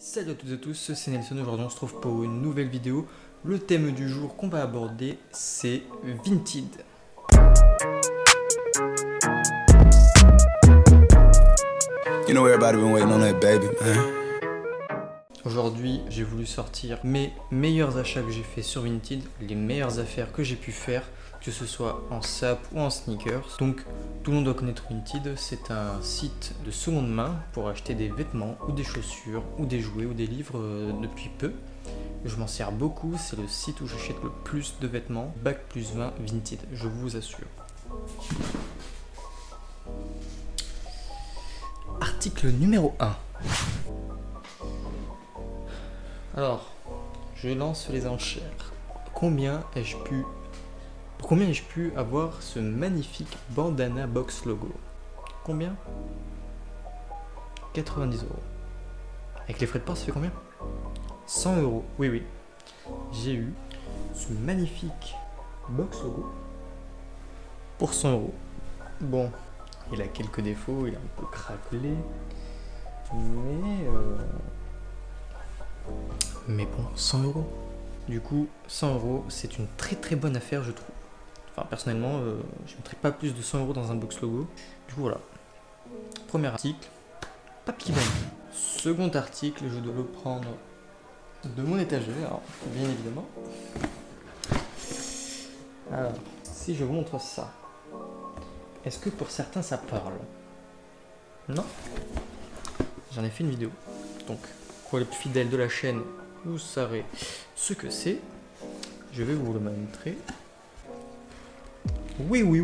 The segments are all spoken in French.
Salut à toutes et à tous, c'est Nelson. Aujourd'hui on se retrouve pour une nouvelle vidéo. Le thème du jour qu'on va aborder, c'est Vinted. You know everybody been waiting on that baby, man. Aujourd'hui, j'ai voulu sortir mes meilleurs achats que j'ai fait sur Vinted, les meilleures affaires que j'ai pu faire, que ce soit en sap ou en sneakers. Donc, tout le monde doit connaître Vinted, c'est un site de seconde main pour acheter des vêtements ou des chaussures ou des jouets ou des livres depuis peu. Je m'en sers beaucoup, c'est le site où j'achète le plus de vêtements, bac plus 20 Vinted, je vous assure. Article numéro 1. Alors, je lance les enchères. Combien ai-je pu avoir ce magnifique bandana box logo? Combien? 90 €. Avec les frais de port, ça fait combien? 100 €. Oui, oui. J'ai eu ce magnifique box logo pour 100 €. Bon, il a quelques défauts, il est un peu craquelé. Mais bon, 100 €. Du coup, 100 €, c'est une très bonne affaire, je trouve. Enfin, personnellement, je ne mettrais pas plus de 100 € dans un box logo. Du coup, voilà. Premier article, papier bag. Second article, je dois le prendre de mon étagère, bien évidemment. Alors, si je vous montre ça, est-ce que pour certains ça parle? Non? J'en ai fait une vidéo. Donc, pour les plus fidèles de la chaîne, vous saurez ce que c'est. Je vais vous le montrer. Oui. Oui.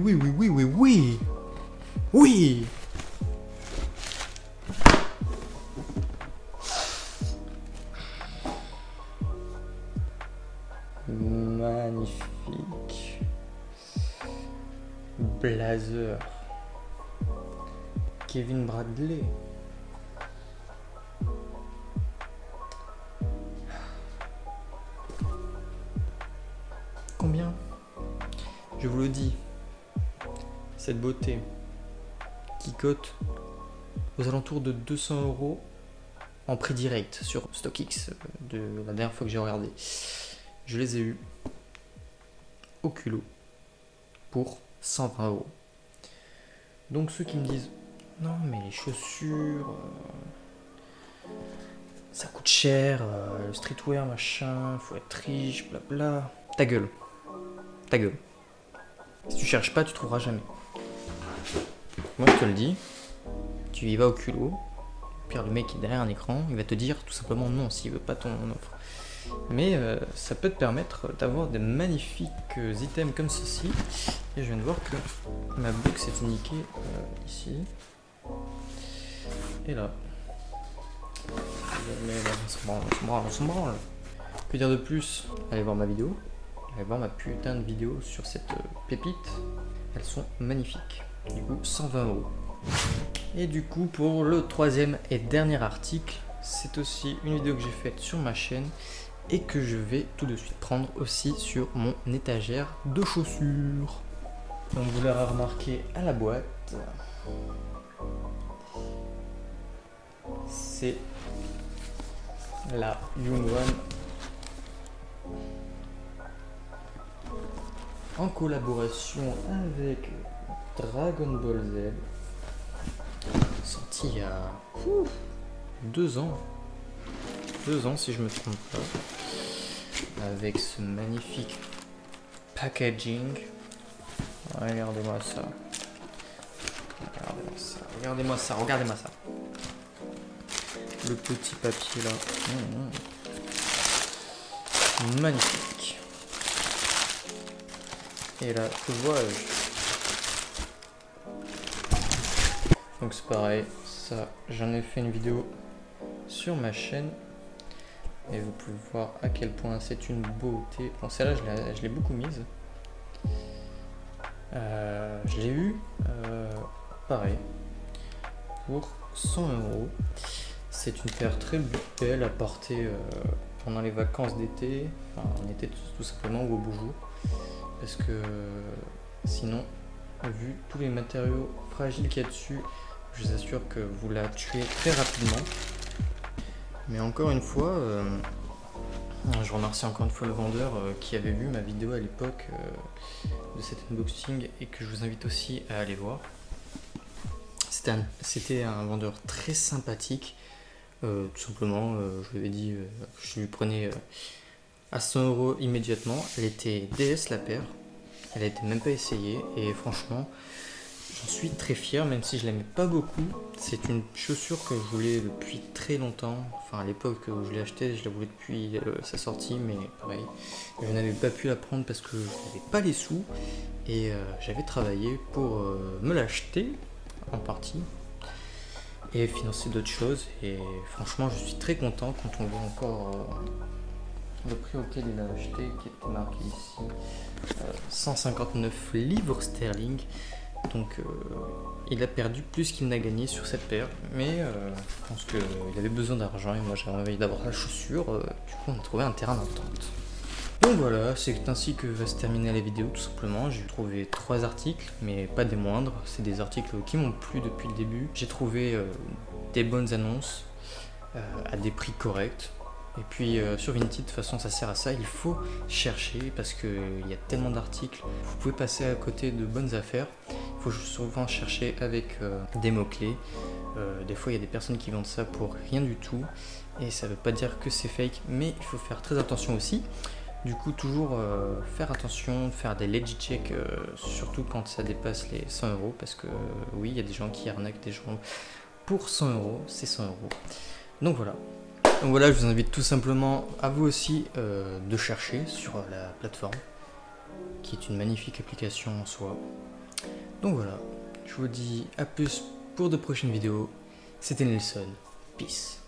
Magnifique. Blazer. Kevin Bradley. Combien? Je vous le dis, cette beauté qui cote aux alentours de 200 € en prix direct sur StockX de la dernière fois que j'ai regardé. Je les ai eus au culot pour 120 €. Donc ceux qui me disent non mais les chaussures ça coûte cher, le streetwear machin, faut être riche, blabla. Ta gueule. Ta gueule. Si tu cherches pas, tu trouveras jamais. Moi je te le dis, tu y vas au culot. Au pire, le mec qui est derrière un écran, il va te dire tout simplement non s'il veut pas ton offre. Mais ça peut te permettre d'avoir des magnifiques items comme ceci. Et je viens de voir que ma box est niquée ici. Et là. Mais on s'en branle. Que dire de plus? Allez voir ma vidéo. Allez voir ma putain de vidéo sur cette pépite. Elles sont magnifiques. Du coup, 120 €. Et du coup, pour le troisième et dernier article, c'est aussi une vidéo que j'ai faite sur ma chaîne et que je vais tout de suite prendre aussi sur mon étagère de chaussures. Donc vous l'aurez remarqué à la boîte, c'est la Young One en collaboration avec Dragon Ball Z, sorti il y a 2 ans. 2 ans si je me trompe pas. Avec ce magnifique packaging. Regardez-moi ça. Regardez-moi ça. Le petit papier là. Magnifique. Et là, que vois-je? Donc c'est pareil, ça, j'en ai fait une vidéo sur ma chaîne. Et vous pouvez voir à quel point c'est une beauté. Bon, celle-là, je l'ai beaucoup mise. Je l'ai eu, pareil, pour 100 €. C'est une paire très belle à porter pendant les vacances d'été, enfin en été tout simplement, ou au beau jour. Parce que sinon, vu tous les matériaux fragiles qu'il y a dessus, je vous assure que vous la tuez très rapidement. Mais encore une fois, je remercie encore une fois le vendeur qui avait vu ma vidéo à l'époque de cet unboxing et que je vous invite aussi à aller voir. C'était un vendeur très sympathique, tout simplement. Je lui avais dit que je lui prenais à 100 € immédiatement. Elle était DS la paire, elle n'était même pas essayée et franchement j'en suis très fier, même si je l'aimais pas beaucoup. C'est une chaussure que je voulais depuis très longtemps. Enfin, à l'époque où je l'ai achetée, je la voulais depuis sa sortie, mais pareil, je n'avais pas pu la prendre parce que je n'avais pas les sous et j'avais travaillé pour me l'acheter en partie et financer d'autres choses. Et franchement, je suis très content quand on voit encore le prix auquel il a acheté, qui était marqué ici 159 livres sterling. Donc il a perdu plus qu'il n'a gagné sur cette paire, mais je pense qu'il avait besoin d'argent et moi j'avais envie d'avoir la chaussure, du coup on a trouvé un terrain d'entente. Donc voilà, c'est ainsi que va se terminer la vidéo tout simplement. J'ai trouvé 3 articles, mais pas des moindres, c'est des articles qui m'ont plu depuis le début. J'ai trouvé des bonnes annonces à des prix corrects. Et puis sur Vinted, de toute façon ça sert à ça, il faut chercher parce qu'il y a tellement d'articles, vous pouvez passer à côté de bonnes affaires. Il faut souvent chercher avec des mots-clés. Des fois il y a des personnes qui vendent ça pour rien du tout et ça veut pas dire que c'est fake, mais il faut faire très attention aussi. Du coup toujours faire attention, faire des legit checks, surtout quand ça dépasse les 100 €, parce que oui, il y a des gens qui arnaquent des gens pour 100 €, c'est 100 €. Donc voilà, je vous invite tout simplement à vous aussi de chercher sur la plateforme, qui est une magnifique application en soi. Donc voilà, je vous dis à plus pour de prochaines vidéos. C'était Nelson, peace.